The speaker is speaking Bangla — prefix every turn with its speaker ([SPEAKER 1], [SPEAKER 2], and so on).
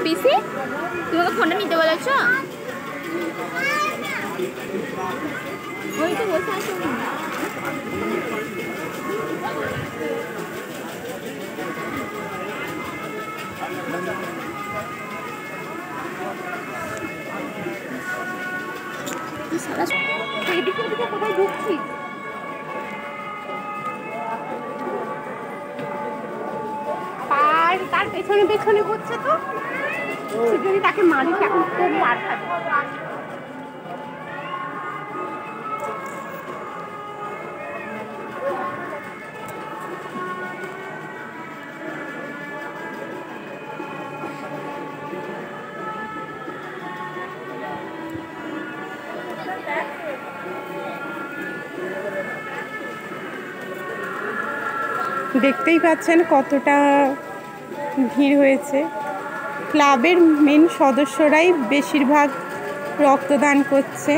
[SPEAKER 1] পিসি তোমাকে ফোনটা নিতে বলেছ? ওই তো বসে আছো। এদিকে এদিকে কোথায় ঢুকছিস? তার পেছনে পেছনে করছে তো যদি তাকে মারিস এখন খুব মার খাবে।
[SPEAKER 2] দেখতেই পাচ্ছেন কতটা ভিড় হয়েছে। ক্লাবের মেন সদস্যরাই বেশিরভাগ রক্তদান করছে।